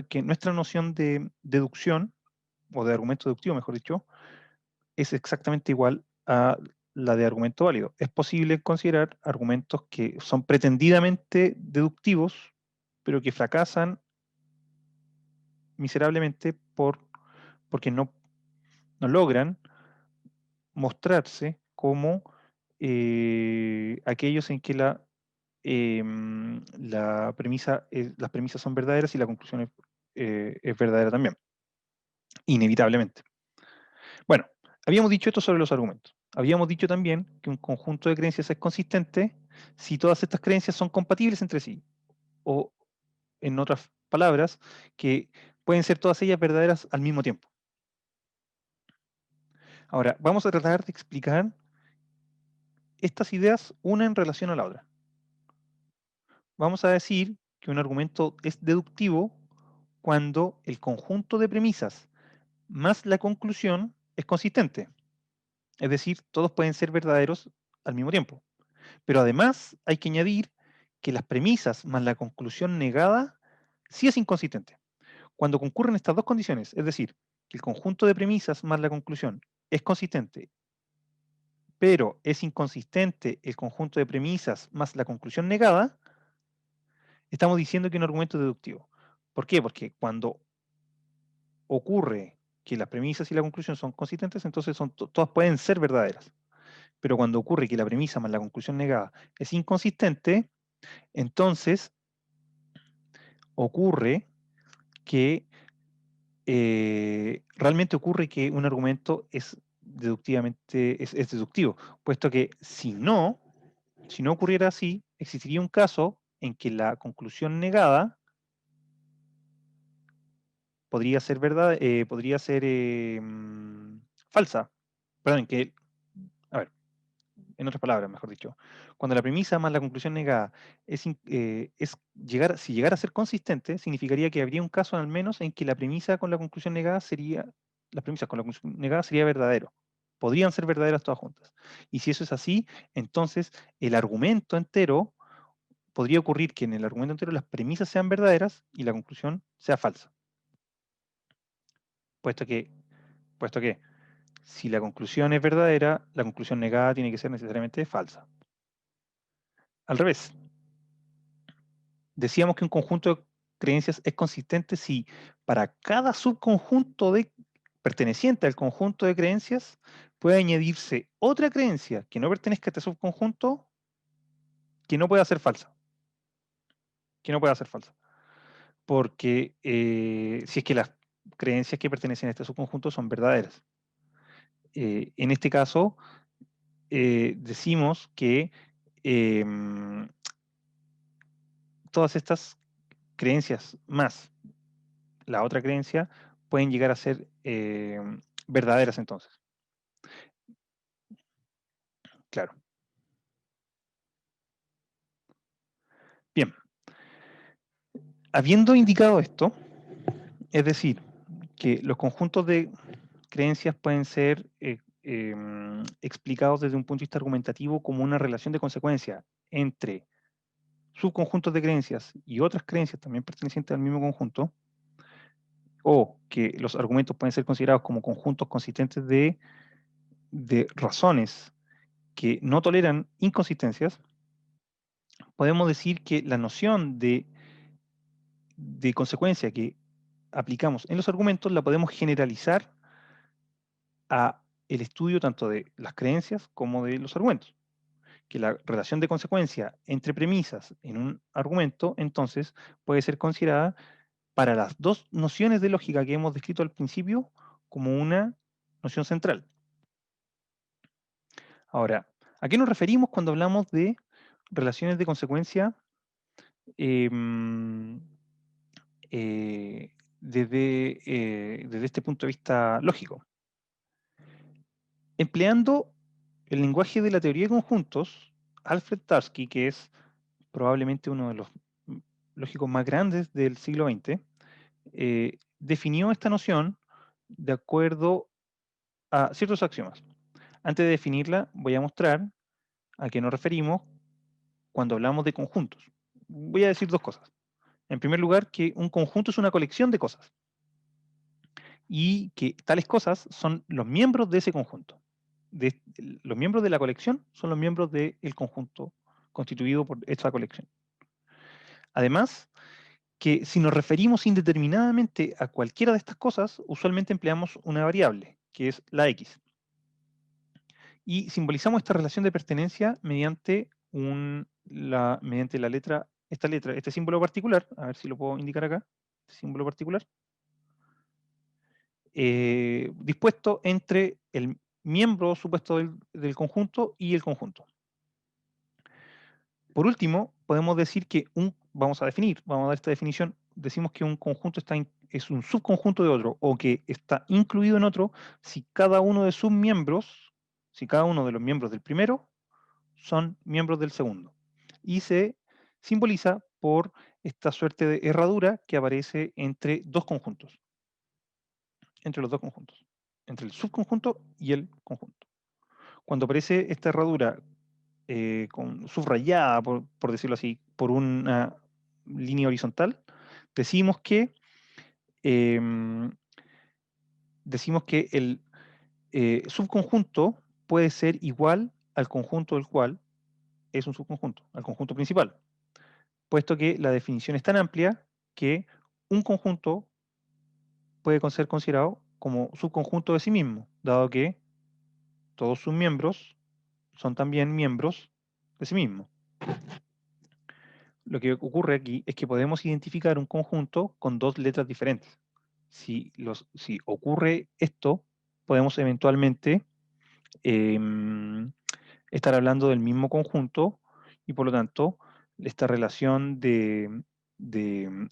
que nuestra noción de deducción, o de argumento deductivo, mejor dicho, es exactamente igual a la de argumento válido. Es posible considerar argumentos que son pretendidamente deductivos, pero que fracasan miserablemente porque no logran mostrarse como aquellos en que las premisas son verdaderas y la conclusión es verdadera también, inevitablemente. Bueno, habíamos dicho esto sobre los argumentos. Habíamos dicho también que un conjunto de creencias es consistente si todas estas creencias son compatibles entre sí, o en otras palabras, que pueden ser todas ellas verdaderas al mismo tiempo. Ahora, vamos a tratar de explicar estas ideas una en relación a la otra. Vamos a decir que un argumento es deductivo cuando el conjunto de premisas más la conclusión es consistente. Es decir, todos pueden ser verdaderos al mismo tiempo. Pero además hay que añadir que las premisas más la conclusión negada sí es inconsistente. Cuando concurren estas dos condiciones, es decir, que el conjunto de premisas más la conclusión es consistente, pero es inconsistente el conjunto de premisas más la conclusión negada, estamos diciendo que un argumento es deductivo. ¿Por qué? Porque cuando ocurre que las premisas y la conclusión son consistentes, entonces todas pueden ser verdaderas. Pero cuando ocurre que la premisa más la conclusión negada es inconsistente, entonces ocurre que realmente ocurre que un argumento es es deductivo, puesto que si no ocurriera así, existiría un caso en que la conclusión negada podría ser verdad, podría ser falsa. Perdón, a ver, en otras palabras, mejor dicho, cuando la premisa más la conclusión negada si llegara a ser consistente, significaría que habría un caso al menos en que la premisa con la conclusión negada las premisas con la conclusión negada sería verdadero. Podrían ser verdaderas todas juntas. Y si eso es así, entonces el argumento entero, podría ocurrir que en el argumento entero las premisas sean verdaderas y la conclusión sea falsa. Puesto que, puesto que si la conclusión es verdadera, la conclusión negada tiene que ser necesariamente falsa. Al revés, decíamos que un conjunto de creencias es consistente si para cada subconjunto perteneciente al conjunto de creencias puede añadirse otra creencia que no pertenezca a este subconjunto que no pueda ser falsa. Que no pueda ser falsa. Porque si es que las creencias que pertenecen a este subconjunto son verdaderas. En este caso, decimos que todas estas creencias más la otra creencia pueden llegar a ser verdaderas entonces. Claro. Bien. Habiendo indicado esto, es decir, que los conjuntos de creencias pueden ser explicados desde un punto de vista argumentativo como una relación de consecuencia entre subconjuntos de creencias y otras creencias también pertenecientes al mismo conjunto, o que los argumentos pueden ser considerados como conjuntos consistentes de razones que no toleran inconsistencias, podemos decir que la noción de consecuencia que aplicamos en los argumentos la podemos generalizar a el estudio tanto de las creencias como de los argumentos. Que la relación de consecuencia entre premisas en un argumento, entonces, puede ser considerada para las dos nociones de lógica que hemos descrito al principio como una noción central. Ahora, ¿a qué nos referimos cuando hablamos de relaciones de consecuencia em, desde este punto de vista lógico? Empleando el lenguaje de la teoría de conjuntos, Alfred Tarski, que es probablemente uno de los lógicos más grandes del siglo XX, definió esta noción de acuerdo a ciertos axiomas. Antes de definirla, voy a mostrar a qué nos referimos cuando hablamos de conjuntos. Voy a decir dos cosas. En primer lugar, que un conjunto es una colección de cosas y que tales cosas son los miembros de ese conjunto. Los miembros de la colección son los miembros del conjunto constituido por esta colección. Además, que si nos referimos indeterminadamente a cualquiera de estas cosas, usualmente empleamos una variable, que es la x. Y simbolizamos esta relación de pertenencia mediante, mediante este símbolo particular, a ver si lo puedo indicar acá, este símbolo particular, dispuesto entre el miembro supuesto del conjunto y el conjunto. Por último, podemos decir que vamos a dar esta definición, decimos que un conjunto es un subconjunto de otro o que está incluido en otro si cada uno de sus miembros, si cada uno de los miembros del primero son miembros del segundo. Y se simboliza por esta suerte de herradura que aparece entre dos conjuntos, entre los dos conjuntos, entre el subconjunto y el conjunto. Cuando aparece esta herradura subrayada, por decirlo así, por una línea horizontal, decimos que, em, el subconjunto puede ser igual al conjunto del cual es un subconjunto, al conjunto principal, puesto que la definición es tan amplia que un conjunto puede ser considerado como subconjunto de sí mismo, dado que todos sus miembros son también miembros de sí mismo. Lo que ocurre aquí es que podemos identificar un conjunto con dos letras diferentes. Si ocurre esto, podemos eventualmente estar hablando del mismo conjunto y por lo tanto esta relación de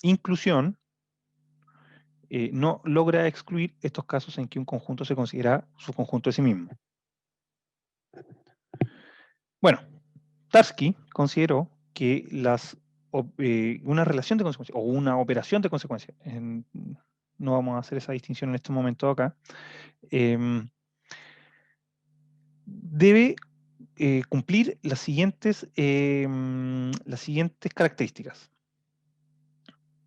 inclusión no logra excluir estos casos en que un conjunto se considera subconjunto de sí mismo. Bueno, Tarski consideró que una relación de consecuencia o una operación de consecuencia, no vamos a hacer esa distinción en este momento acá, debe cumplir las siguientes características.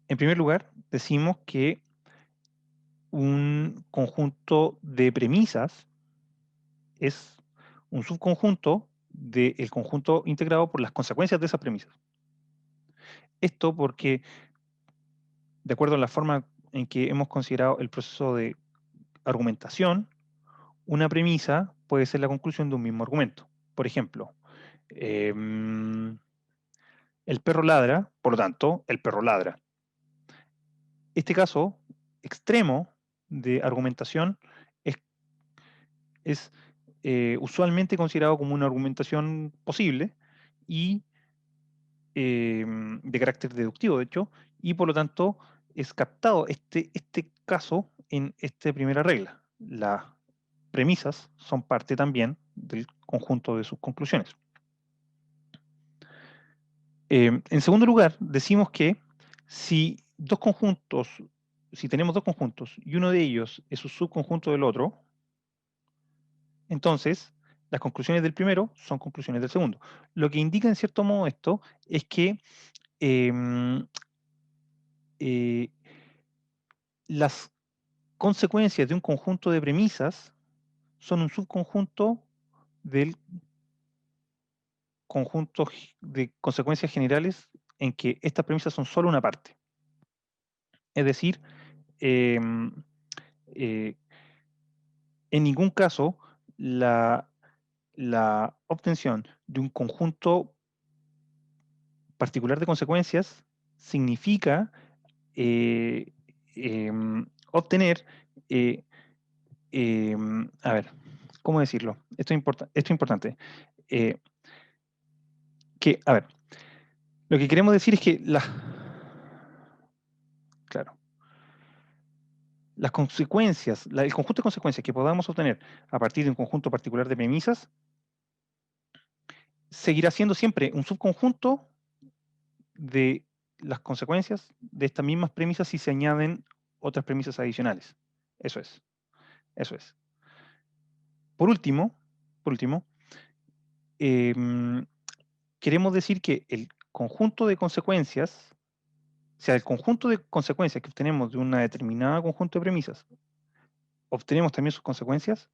En primer lugar, decimos que un conjunto de premisas es un subconjunto del conjunto integrado por las consecuencias de esas premisas. Esto porque, de acuerdo a la forma en que hemos considerado el proceso de argumentación, una premisa puede ser la conclusión de un mismo argumento. Por ejemplo, el perro ladra, por lo tanto, el perro ladra. Este caso extremo de argumentación es usualmente considerado como una argumentación posible y de carácter deductivo, de hecho, y por lo tanto es captado este caso en esta primera regla. Las premisas son parte también del conjunto de sus conclusiones. En segundo lugar, decimos que si tenemos dos conjuntos y uno de ellos es un subconjunto del otro, entonces las conclusiones del primero son conclusiones del segundo. Lo que indica en cierto modo esto es que em, eh, las consecuencias de un conjunto de premisas son un subconjunto del conjunto de consecuencias generales en que estas premisas son solo una parte. Es decir, em, eh, en ningún caso la obtención de un conjunto particular de consecuencias significa obtener, a ver, ¿cómo decirlo? Esto es importante. A ver, lo que queremos decir es que claro, las consecuencias, el conjunto de consecuencias que podamos obtener a partir de un conjunto particular de premisas seguirá siendo siempre un subconjunto de las consecuencias de estas mismas premisas si se añaden otras premisas adicionales. Eso es. Eso es. Por último, em, queremos decir que el conjunto de consecuencias, o sea, el conjunto de consecuencias que obtenemos de una determinada conjunto de premisas, obtenemos también sus consecuencias,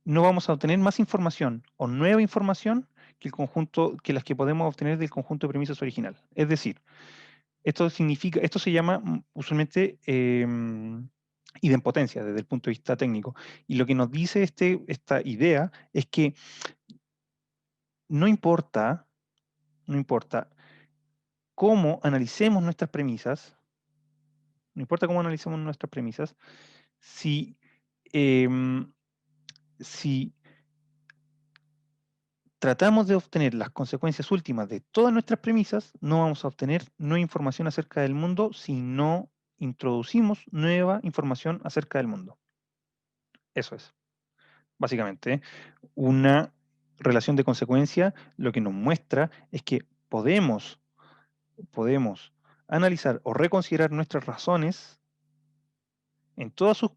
no vamos a obtener más información o nueva información que el conjunto, que las que podemos obtener del conjunto de premisas original. Es decir, esto significa, esto se llama usualmente idempotencia desde el punto de vista técnico. Y lo que nos dice esta idea es que no importa, no importa cómo analicemos nuestras premisas, no importa cómo analicemos nuestras premisas, si, em, si tratamos de obtener las consecuencias últimas de todas nuestras premisas, no vamos a obtener nueva información acerca del mundo si no introducimos nueva información acerca del mundo. Eso es, básicamente. Una relación de consecuencia lo que nos muestra es que podemos analizar o reconsiderar nuestras razones en todas sus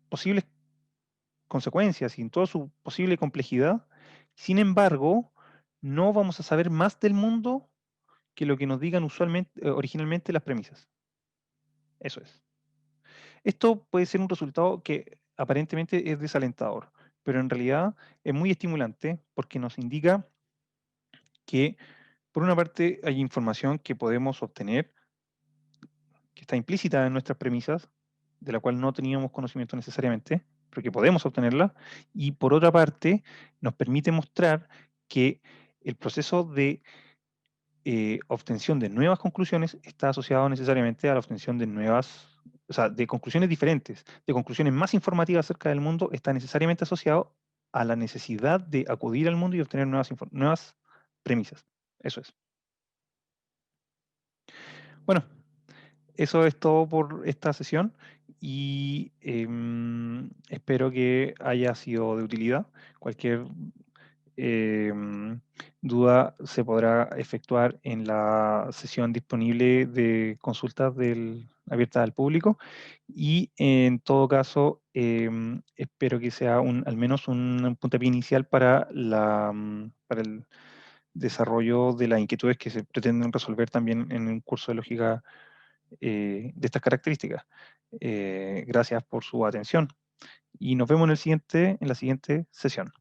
posibles consecuencias y en toda su posible complejidad. Sin embargo, no vamos a saber más del mundo que lo que nos digan originalmente las premisas. Eso es. Esto puede ser un resultado que aparentemente es desalentador, pero en realidad es muy estimulante porque nos indica que, por una parte, hay información que podemos obtener, que está implícita en nuestras premisas, de la cual no teníamos conocimiento necesariamente, pero que podemos obtenerla, y por otra parte, nos permite mostrar que el proceso de obtención de nuevas conclusiones está asociado necesariamente a la obtención de nuevas, o sea, de conclusiones diferentes, de conclusiones más informativas acerca del mundo, está necesariamente asociado a la necesidad de acudir al mundo y obtener nuevas premisas. Eso es. Bueno, eso es todo por esta sesión y espero que haya sido de utilidad. Cualquier duda se podrá efectuar en la sesión disponible de consultas abierta al público y en todo caso espero que sea al menos un puntapié inicial para el desarrollo de las inquietudes que se pretenden resolver también en un curso de lógica de estas características. Gracias por su atención y nos vemos en la siguiente sesión.